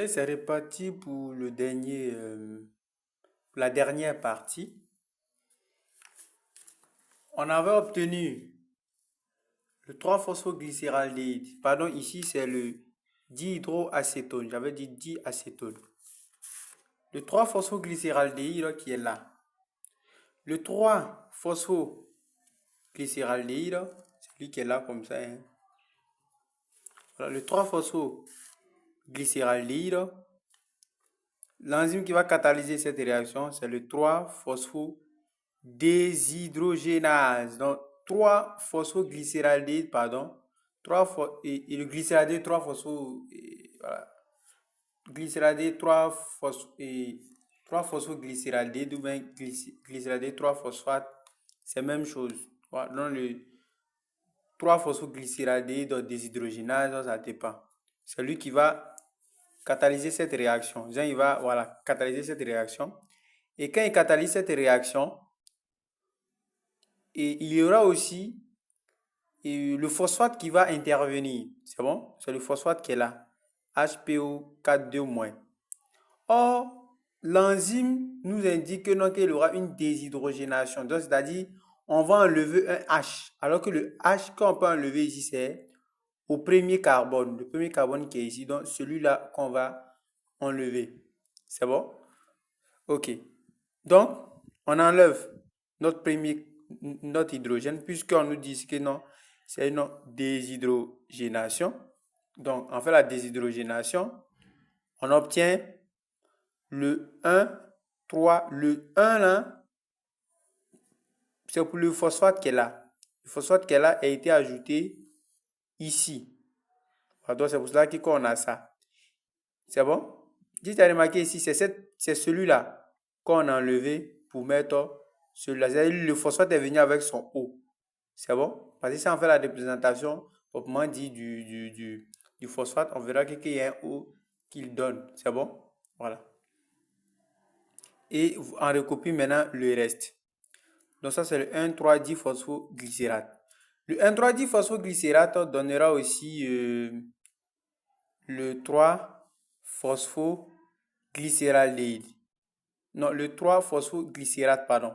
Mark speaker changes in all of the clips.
Speaker 1: C'est reparti pour la dernière partie. On avait obtenu le 3-phosphoglycéraldéhyde. Pardon, ici c'est le dihydroacétone. J'avais dit diacétone. Le 3-phosphoglycéraldéhyde qui est là. Le 3-phosphoglycéraldéhyde, c'est lui qui est là comme ça, hein. Voilà, le 3-phosphoglycéraldéhyde, l'enzyme qui va catalyser cette réaction, c'est le 3-phosphodéshydrogénase. Donc, 3-phosphoglycéraldéhyde, pardon. Et le glycéraldéhyde 3-phospho, voilà. Glycéraldéhyde 3-phosphoglycéraldéhyde ou bien glycéraldéhyde 3-phosphate, c'est la même chose. Voilà. Donc, le 3-phosphoglycéraldéhyde déshydrogénase, ça dépend. C'est lui qui va catalyser cette réaction. Il va catalyser cette réaction. Et quand il catalyse cette réaction, et il y aura aussi le phosphate qui va intervenir. C'est bon? C'est le phosphate qui est là. HPO4 2-. Or, l'enzyme nous indique qu'il y aura une déshydrogénation. Donc, c'est-à-dire, on va enlever un H. Alors que le H qu'on peut enlever ici, c'est au premier carbone. Le premier carbone qui est ici, donc celui-là qu'on va enlever. C'est bon? Ok. Donc, on enlève notre hydrogène puisqu'on nous dit que non, c'est une déshydrogénation. Donc, on fait la déshydrogénation. On obtient le 1, 3. Le 1 là, c'est pour le phosphate qui est là. Le phosphate qui est là a été ajouté ici. Donc, c'est pour cela qu'on a ça. C'est bon? Si tu as remarqué ici, c'est celui-là qu'on a enlevé pour mettre celui-là. C'est-à-dire le phosphate est venu avec son O. C'est bon? Parce que si on fait la représentation proprement dit du phosphate, on verra qu'il y a un O qu'il donne. C'est bon? Voilà. Et on recopie maintenant le reste. Donc ça, c'est le 1,3-diphosphoglycérate. Le 1,3-diphosphoglycérate donnera aussi le 3-phosphoglycéraldéhyde. Non, le 3-phosphoglycérate, pardon.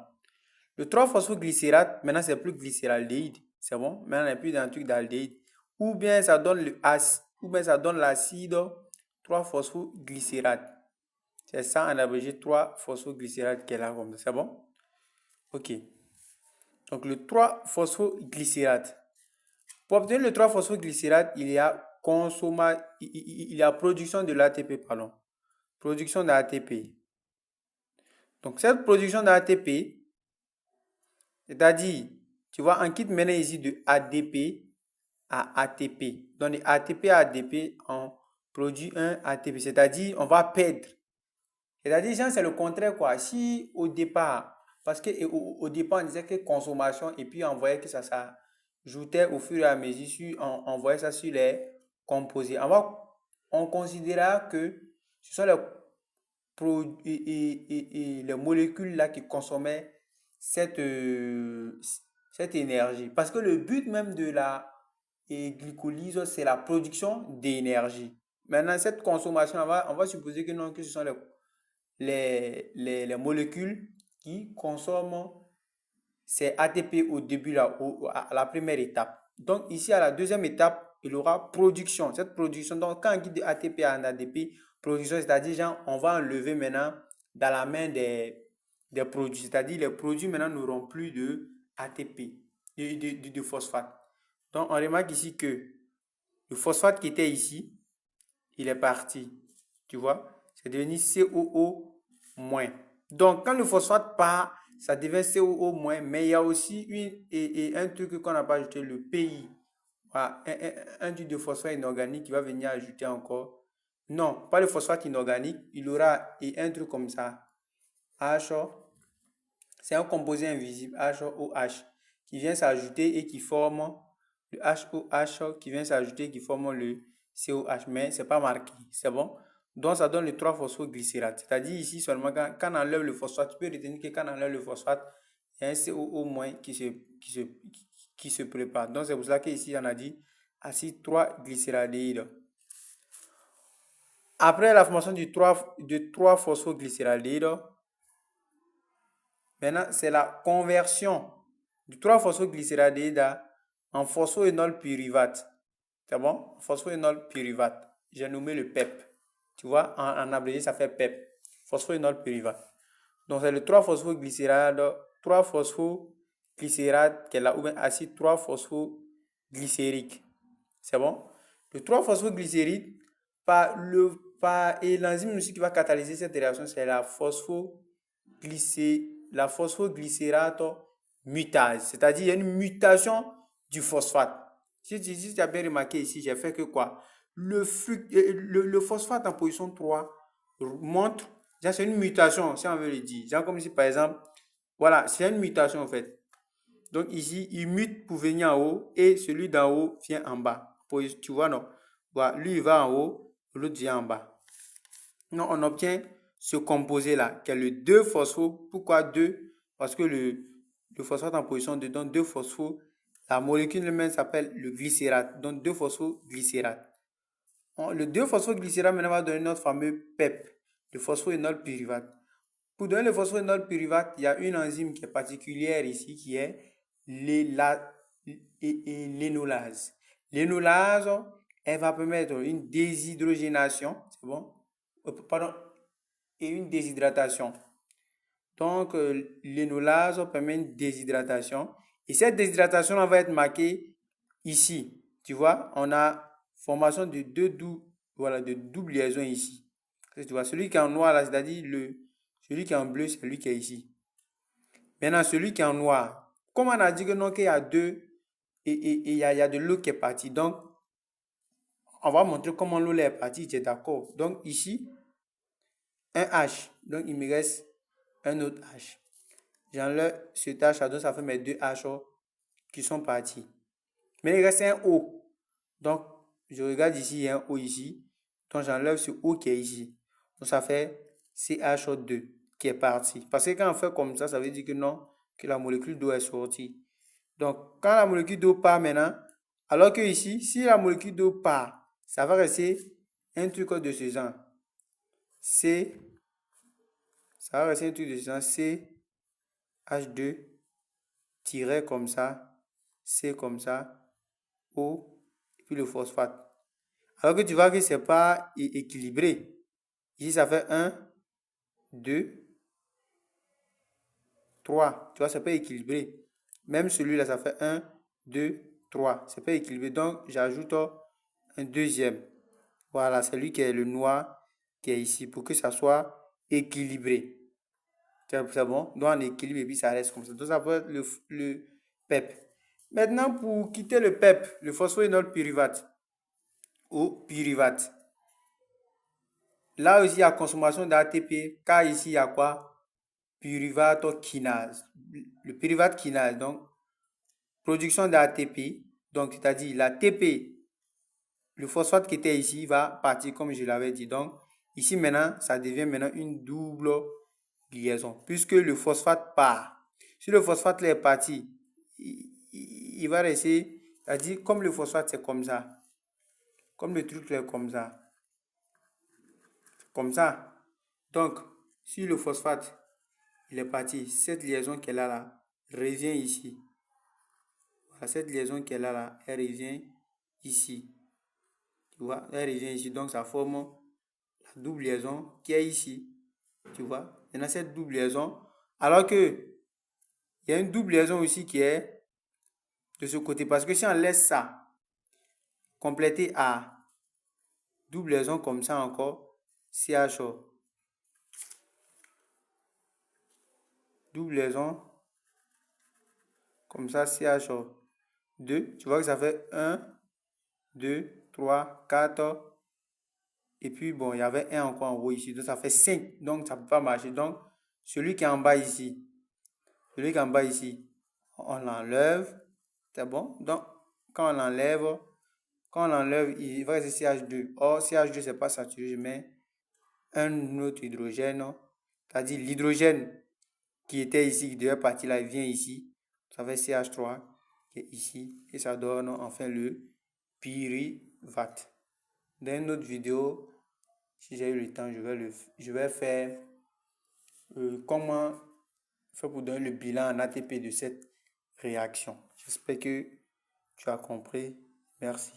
Speaker 1: Le 3-phosphoglycérate, maintenant, c'est plus glycéraldéhyde. C'est bon? Maintenant, on n'est plus dans un truc d'aldéhyde. Ou bien ça donne le acide, ou bien ça donne l'acide 3-phosphoglycérate. C'est ça en abrégé 3-phosphoglycérate qui est là comme ça. C'est bon? Ok. Donc le 3-phosphoglycérate. Pour obtenir le 3-phosphoglycérate, il y a production de l'ATP, pardon. Production d'ATP. Donc cette production d'ATP, c'est-à-dire, tu vois, on quitte maintenant ici de ADP à ATP. Donc de ATP à ADP, on produit un ATP. C'est-à-dire, on va perdre. C'est-à-dire, c'est le contraire, quoi. Si au départ, parce qu'au départ, on disait que consommation, et puis on voyait que ça s'ajoutait au fur et à mesure, on voyait ça sur les composés. On considéra que ce sont les molécules là qui consommaient cette énergie. Parce que le but même de la glycolyse, c'est la production d'énergie. Maintenant, cette consommation, on va supposer que non, que ce sont les molécules qui consomment ces ATP au début, là, à la première étape. Donc, ici, à la deuxième étape, il y aura production. Cette production, donc, quand on dit de ATP à ADP, production, c'est-à-dire, genre, on va enlever maintenant dans la main des produits. C'est-à-dire, les produits maintenant n'auront plus de ATP, de phosphate. Donc, on remarque ici que le phosphate qui était ici, il est parti. Tu vois? C'est devenu COO-. Donc, quand le phosphate part, ça devient COO-, mais il y a aussi un truc qu'on n'a pas ajouté, le PI. Voilà, un truc de phosphate inorganique qui va venir ajouter encore. Non, pas le phosphate inorganique, il aura un truc comme ça. H, c'est un composé invisible, HOH, qui vient s'ajouter et qui forme le HOH, qui vient s'ajouter et qui forme le COH, mais c'est pas marqué, c'est bon? Donc ça donne le 3-phosphoglycérate. C'est-à-dire ici seulement quand on enlève le phosphate, tu peux retenir que quand on enlève le phosphate, il y a un COO- qui se prépare. Donc c'est pour ça qu'ici on a dit acide 3-glycéraldéhyde. Après la formation de 3-phosphoglycéraldéhyde, maintenant, c'est la conversion du 3-phosphoglycéraldéhyde en phosphoénol pyruvate. C'est bon? Phosphoénol pyruvate. J'ai nommé le PEP. Tu vois, en abrégé, ça fait PEP. Phosphoénol pyruvate. Donc, c'est le 3-phosphoglycérate qui est là, ou bien acide 3-phosphoglycérique. C'est bon? Le 3-phosphoglycérique, et l'enzyme aussi qui va catalyser cette réaction, c'est la phosphoglycérate mutase. C'est-à-dire, il y a une mutation du phosphate. Si tu as bien remarqué ici, j'ai fait que quoi? Le phosphate en position 3 montre, c'est une mutation, si on veut le dire. Genre comme si, par exemple, voilà, c'est une mutation en fait. Donc ici, il mute pour venir en haut et celui d'en haut vient en bas. Tu vois, non? Voilà, lui, il va en haut, l'autre vient en bas. Donc, on obtient ce composé-là, qui est le 2-phospho. Pourquoi 2? Parce que le phosphate en position 2 donne 2-phospho. La molécule elle-même s'appelle le glycérate, donc 2-phosphoglycérate. Le 2-phosphoglycérate maintenant va donner notre fameux PEP, le phosphoénol pyruvate. Pour donner le phosphoénol pyruvate, il y a une enzyme qui est particulière ici, qui est l'énolase. L'énolase, elle va permettre une déshydrogénation, c'est bon? Pardon, et une déshydratation. Donc, l'énolase permet une déshydratation. Et cette déshydratation va être marquée ici. Tu vois, on a formation de de double liaison ici. Tu vois, celui qui est en noir là, c'est-à-dire celui qui est en bleu, c'est celui qui est ici. Maintenant, celui qui est en noir, comme on a dit que non, qu'il y a deux, et il y a de l'eau qui est partie. Donc, on va montrer comment l'eau est partie, tu es d'accord. Donc, ici, un H. Donc, il me reste un autre H. J'enlève ce H, donc ça fait mes deux H qui sont partis. Mais il reste un O. Donc, je regarde ici, il y a un O ici. Donc, j'enlève ce O qui est ici. Donc, ça fait CH2 qui est parti. Parce que quand on fait comme ça veut dire que non, que la molécule d'eau est sortie. Donc, quand la molécule d'eau part maintenant, alors que ici, si la molécule d'eau part, ça va rester un truc de ce genre. Ça va rester un truc de ce genre. CH2 tiré comme ça, C comme ça, O, et puis le phosphate. Alors que tu vois que ce n'est pas équilibré. Ici, ça fait 1, 2, 3. Tu vois, c'est pas équilibré. Même celui-là, ça fait 1, 2, 3. C'est pas équilibré. Donc, j'ajoute un deuxième. Voilà, c'est lui qui est le noir qui est ici pour que ça soit équilibré. C'est bon? Donc, on équilibre et puis ça reste comme ça. Donc, ça peut être le PEP. Maintenant, pour quitter le PEP, le phosphoénol pyruvate ou pyruvate, là aussi, il y a consommation d'ATP, car ici, il y a quoi? Pyruvate kinase. Le pyruvate kinase, donc, production d'ATP, donc, c'est-à-dire l'ATP, le phosphate qui était ici va partir comme je l'avais dit. Donc, ici, maintenant, ça devient maintenant une double liaison, puisque le phosphate part. Si le phosphate est parti, il va rester, c'est-à-dire, comme le phosphate, c'est comme ça. Comme le truc est comme ça. Comme ça. Donc, si le phosphate, il est parti, cette liaison qui est là, revient ici. Voilà, cette liaison qui est là, elle revient ici. Tu vois, elle revient ici. Donc, ça forme la double liaison qui est ici. Tu vois, il y a cette double liaison. Alors que, il y a une double liaison aussi qui est de ce côté. Parce que si on laisse ça compléter à double liaison comme ça encore, CHO. Double liaison comme ça, CHO2. Tu vois que ça fait 1, 2, 3, 4. Et puis, bon, il y avait un encore en haut ici. Donc, ça fait 5. Donc, ça ne peut pas marcher. Donc, celui qui est en bas ici, on l'enlève. C'est bon? Donc, quand on l'enlève, il va rester CH2. Or, CH2, ce n'est pas saturé. Je mets un autre hydrogène. C'est-à-dire l'hydrogène qui était ici, qui devait partir là, il vient ici. Ça fait CH3 qui est ici. Et ça donne enfin le pyruvate. Dans une autre vidéo, Si j'ai eu le temps, je vais faire comment faire pour donner le bilan en ATP de cette réaction. J'espère que tu as compris. Merci.